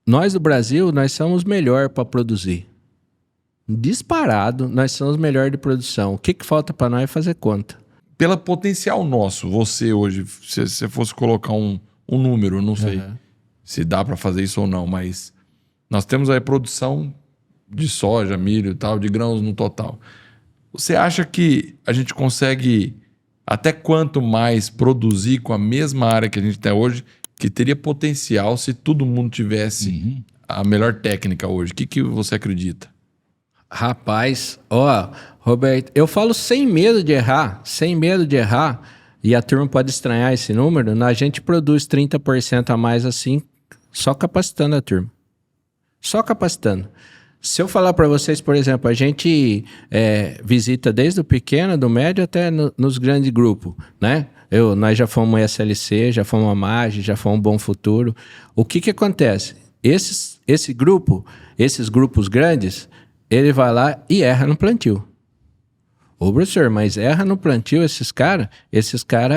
nós do Brasil, nós somos melhor para produzir. Disparado, nós somos melhor de produção. O que falta para nós é fazer conta. Pelo potencial nosso, você hoje, se você fosse colocar um número, não sei se dá para fazer isso ou não, mas nós temos aí produção de soja, milho e tal, de grãos no total. Você acha que a gente consegue até quanto mais produzir com a mesma área que a gente tem hoje, que teria potencial se todo mundo tivesse a melhor técnica hoje? O que você acredita? Rapaz, Roberto, eu falo sem medo de errar, e a turma pode estranhar esse número, a gente produz 30% a mais assim, só capacitando a turma. Só capacitando. Se eu falar para vocês, por exemplo, a gente visita desde o pequeno, do médio até nos grandes grupos, né? Nós já fomos SLC, já fomos a MAGE, já fomos Bom Futuro. O que acontece? Esses grupos grandes, ele vai lá e erra no plantio. Ô, professor, mas erra no plantio esses caras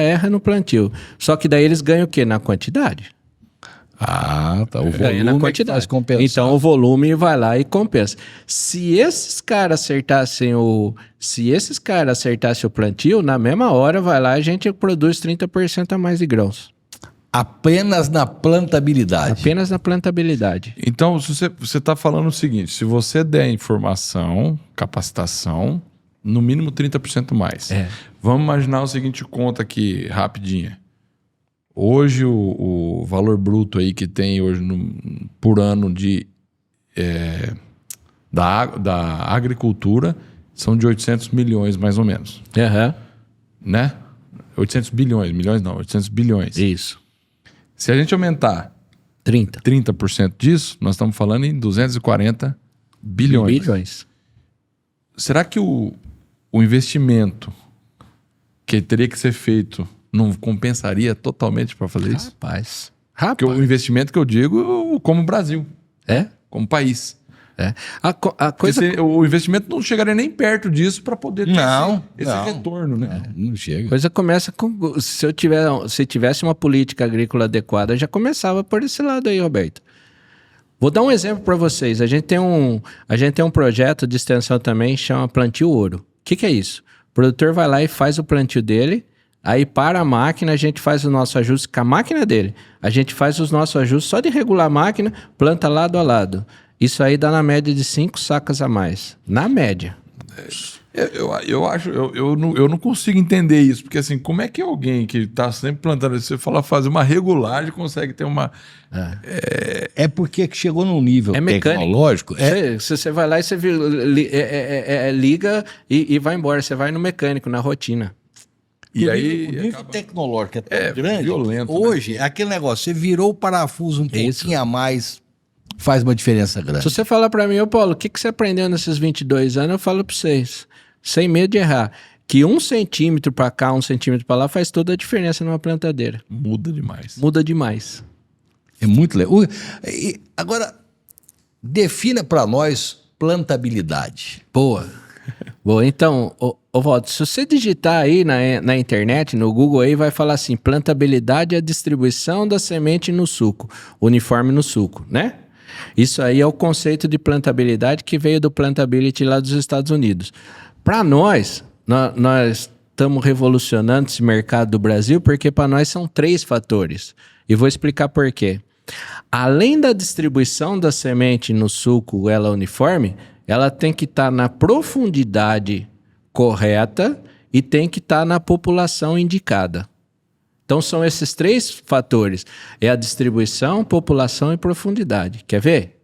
erram no plantio. Só que daí eles ganham o quê? Na quantidade. Ah, tá. O Ganha na quantidade. Faz compensar. Então o volume vai lá e compensa. Se esses caras acertassem o plantio, na mesma hora vai lá e a gente produz 30% a mais de grãos. Apenas na plantabilidade. Apenas na plantabilidade. Então, você está falando o seguinte, se você der informação, capacitação, no mínimo 30% mais. Vamos imaginar o seguinte conta aqui, rapidinha. Hoje, o valor bruto aí que tem hoje por ano da agricultura são de 800 milhões, mais ou menos. Né? 800 bilhões, milhões não, 800 bilhões. Isso. Se a gente aumentar 30% disso, nós estamos falando em 240 bilhões. Será que o investimento que teria que ser feito não compensaria totalmente para fazer isso? Rapaz. Porque o investimento que eu digo como Brasil. Como país. A coisa... o investimento não chegaria nem perto disso para poder ter esse retorno, né? Não chega. A coisa começa com... Se tivesse uma política agrícola adequada, já começava por esse lado aí, Roberto. Vou dar um exemplo para vocês. A gente tem um projeto de extensão também, chama Plantio Ouro. O que é isso? O produtor vai lá e faz o plantio dele, aí para a máquina, a gente faz o nosso ajuste com a máquina dele. A gente faz os nossos ajustes só de regular a máquina, planta lado a lado. Isso aí dá na média de 5 sacas a mais. Na média. Eu não consigo entender isso, porque assim, como é que alguém que está sempre plantando, você fala fazer uma regulagem, consegue ter uma... É porque chegou num nível tecnológico. Se você vai lá e você liga e vai embora, você vai no mecânico, na rotina. E aí, o nível tecnológico é tão grande. Violento, hoje, aquele negócio, você virou o parafuso um pouquinho a mais, faz uma diferença grande. Se você falar para mim, Paulo, o que você aprendeu nesses 22 anos, eu falo para vocês, sem medo de errar, que 1 centímetro para cá, 1 centímetro para lá faz toda a diferença numa plantadeira. Muda demais. Muda demais. É muito legal. Agora, defina para nós plantabilidade. Boa. Então, Walter, se você digitar aí na internet, no Google aí, vai falar assim, plantabilidade é a distribuição da semente no suco, uniforme no suco, né? Isso aí é o conceito de plantabilidade que veio do Plantability lá dos Estados Unidos. Para nós estamos revolucionando esse mercado do Brasil porque para nós são 3 fatores. E vou explicar por quê. Além da distribuição da semente no suco, ela uniforme, ela tem que estar na profundidade correta e tem que estar na população indicada. Então são esses 3 fatores. É a distribuição, população e profundidade. Quer ver?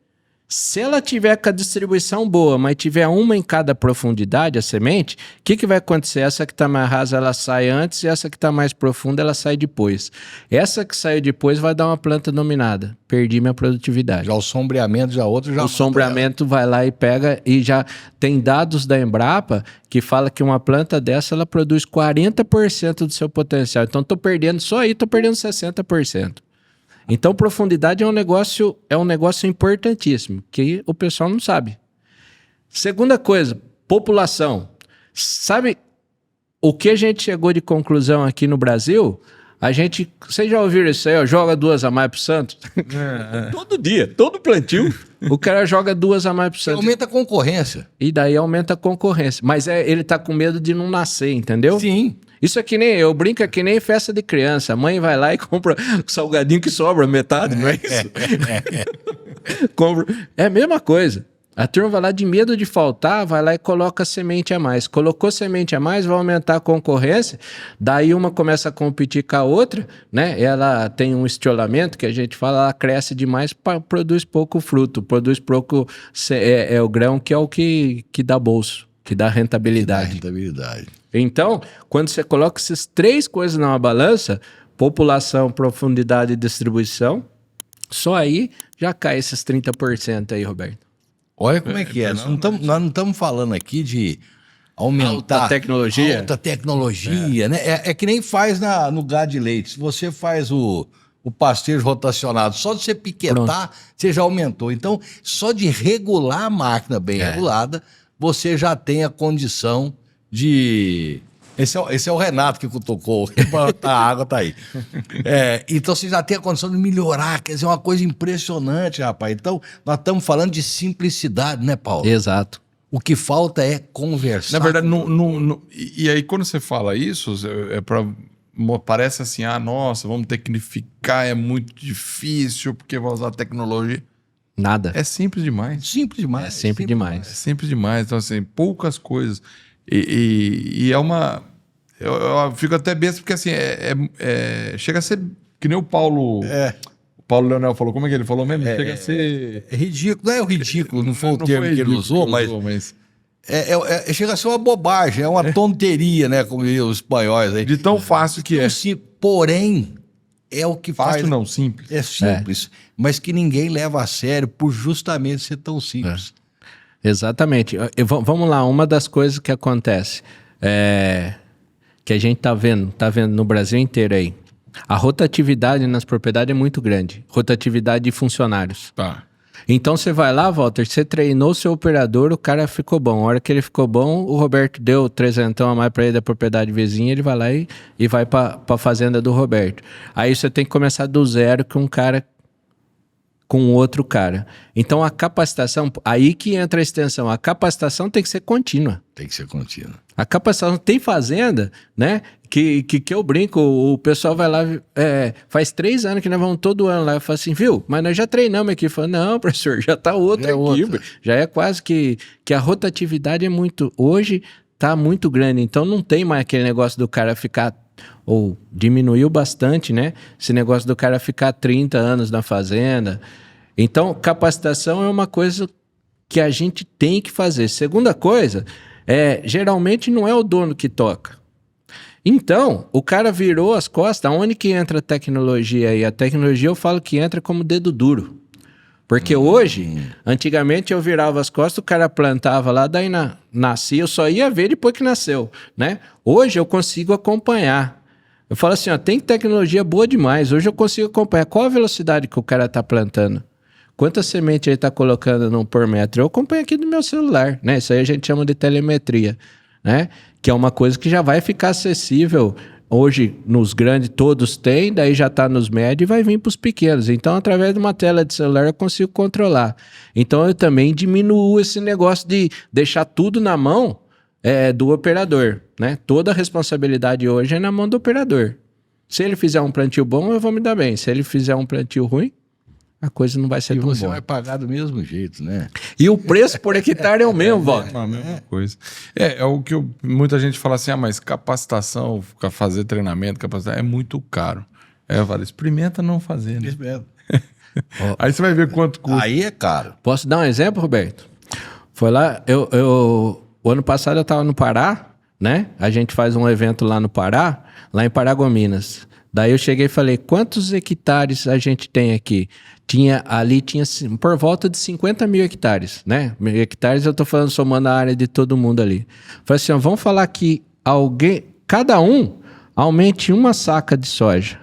Se ela tiver com a distribuição boa, mas tiver uma em cada profundidade, a semente, o que vai acontecer? Essa que está mais rasa, ela sai antes, e essa que está mais profunda, ela sai depois. Essa que saiu depois vai dar uma planta dominada. Perdi minha produtividade. Já o sombreamento, O sombreamento vai lá e pega, e já tem dados da Embrapa que fala que uma planta dessa, ela produz 40% do seu potencial. Então, estou perdendo 60%. Então, profundidade é um negócio importantíssimo, que o pessoal não sabe. Segunda coisa, população. Sabe o que a gente chegou de conclusão aqui no Brasil? Vocês já ouviram isso aí, ó? Joga 2 a mais pro Santos? Todo dia, todo plantio, o cara joga 2 a mais pro Santos. Aumenta a concorrência. E daí aumenta a concorrência. Mas ele tá com medo de não nascer, entendeu? Sim. Isso é que nem, eu brinco que nem festa de criança. A mãe vai lá e compra o salgadinho que sobra, metade, não é isso? É a mesma coisa. A turma vai lá de medo de faltar, vai lá e coloca semente a mais. Colocou semente a mais, vai aumentar a concorrência, daí uma começa a competir com a outra, né? Ela tem um estiolamento, que a gente fala, ela cresce demais, produz pouco fruto, produz pouco o grão, que é o que dá bolso, que dá rentabilidade. Então, quando você coloca essas 3 coisas numa balança, população, profundidade e distribuição, só aí já cai esses 30% aí, Roberto. Olha como é que é. Nós não estamos falando aqui de aumentar... Alta tecnologia. Alta tecnologia, né? É que nem faz no gado de leite. Se você faz o pastejo rotacionado, só de você piquetar, você já aumentou. Então, só de regular a máquina bem regulada, você já tem a condição de... Esse é o Renato que cutucou. A água tá aí. Então você já tem a condição de melhorar. Quer dizer, uma coisa impressionante, rapaz. Então, nós estamos falando de simplicidade, né, Paulo? Exato. O que falta é conversar. Na verdade, e aí quando você fala isso, parece assim, nossa, vamos tecnificar, é muito difícil, porque vai usar tecnologia. Nada. É simples demais. Simples demais. É simples demais. É simples demais. Então, assim, poucas coisas. E é uma... Eu fico até besta, porque assim, chega a ser que nem o Paulo... O Paulo Leonel falou, como é que ele falou mesmo? Chega a ser... É ridículo, não é o ridículo, não foi o termo que ele usou, mas... chega a ser uma bobagem, é uma tonteria, né? Como dizem os espanhóis aí. De tão fácil que é. Porém, é o que fácil faz... não, simples. É simples, mas que ninguém leva a sério por justamente ser tão simples. Exatamente. Vamos lá, uma das coisas que acontece, que a gente tá vendo no Brasil inteiro aí, a rotatividade nas propriedades é muito grande, rotatividade de funcionários. Tá. Então você vai lá, Walter, você treinou o seu operador, o cara ficou bom. A hora que ele ficou bom, o Roberto deu 300 a mais para ele da propriedade vizinha, ele vai lá e vai para a fazenda do Roberto. Aí você tem que começar do zero com um cara, com outro cara. Então a capacitação, aí que entra a extensão, a capacitação tem que ser contínua. Tem que ser contínua. A capacitação tem fazenda, né? Que eu brinco, o pessoal vai lá, faz 3 anos que nós vamos todo ano lá, eu falo assim, viu? Mas nós já treinamos aqui. Falo, não, professor, já tá outra equipe. Já é quase que a rotatividade é muito, hoje tá muito grande, então não tem mais aquele negócio do cara ficar, ou diminuiu bastante, né? Esse negócio do cara ficar 30 anos na fazenda. Então, capacitação é uma coisa que a gente tem que fazer. Segunda coisa, geralmente não é o dono que toca. Então, o cara virou as costas. Onde que entra a tecnologia aí? A tecnologia eu falo que entra como dedo duro. Porque hoje, antigamente eu virava as costas, o cara plantava lá, daí nascia, eu só ia ver depois que nasceu, né? Hoje eu consigo acompanhar. Eu falo assim, tem tecnologia boa demais. Hoje eu consigo acompanhar qual a velocidade que o cara está plantando. Quanta semente ele está colocando por metro. Eu acompanho aqui no meu celular, né? Isso aí a gente chama de telemetria, né? Que é uma coisa que já vai ficar acessível. Hoje, nos grandes, todos têm, daí já está nos médios e vai vir para os pequenos. Então, através de uma tela de celular, eu consigo controlar. Então, eu também diminuo esse negócio de deixar tudo na mão do operador, né? Toda a responsabilidade hoje é na mão do operador. Se ele fizer um plantio bom, eu vou me dar bem. Se ele fizer um plantio ruim, a coisa não vai ser tão boa. E você vai pagar do mesmo jeito, né? E o preço por hectare é o mesmo, Walter. É a mesma coisa. É o que muita gente fala assim, mas capacitação, fazer treinamento, capacitação, é muito caro. Eu falo, experimenta não fazer, né? Experimenta. Aí você vai ver quanto custa. Aí é caro. Posso dar um exemplo, Roberto? Foi lá, o ano passado eu estava no Pará, né? A gente faz um evento lá no Pará, lá em Paragominas. Daí eu cheguei e falei, quantos hectares a gente tem aqui? Tinha por volta de 50 mil hectares, né? Hectares eu tô falando, somando a área de todo mundo ali. Falei assim, vamos falar que cada um aumente uma saca de soja.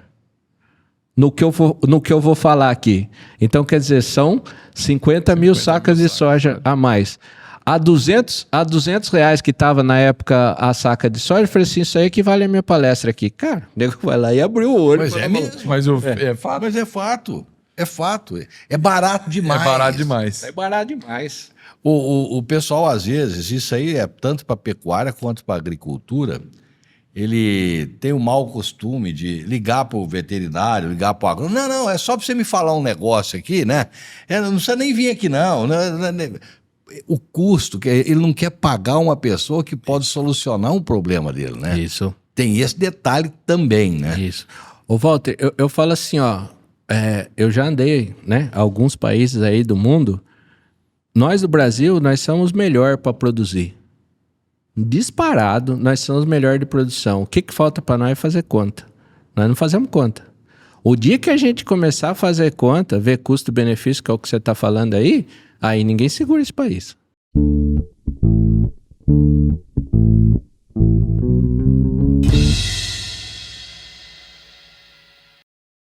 No que eu vou falar aqui. Então, quer dizer, são 50 mil sacas de soja a mais. a 200 reais que tava na época a saca de soja, eu falei assim, isso aí equivale a minha palestra aqui. Cara, o nego vai lá e abriu o olho. Mas é mesmo. Mas é fato. Mas é fato. É fato. É barato demais. É barato demais. É barato demais. O pessoal, às vezes, isso aí é tanto para pecuária quanto para agricultura, ele tem o mau costume de ligar para o veterinário, ligar para o agrônomo. Não, é só para você me falar um negócio aqui, né? Não precisa nem vir aqui, não. O custo, ele não quer pagar uma pessoa que pode solucionar um problema dele, né? Isso. Tem esse detalhe também, né? Isso. Ô, Walter, eu falo assim, ó, eu já andei, né, alguns países aí do mundo. Nós do Brasil, nós somos melhor para produzir. Disparado, nós somos melhor de produção. O que falta para nós é fazer conta. Nós não fazemos conta. O dia que a gente começar a fazer conta, ver custo-benefício, que é o que você está falando aí ninguém segura esse país.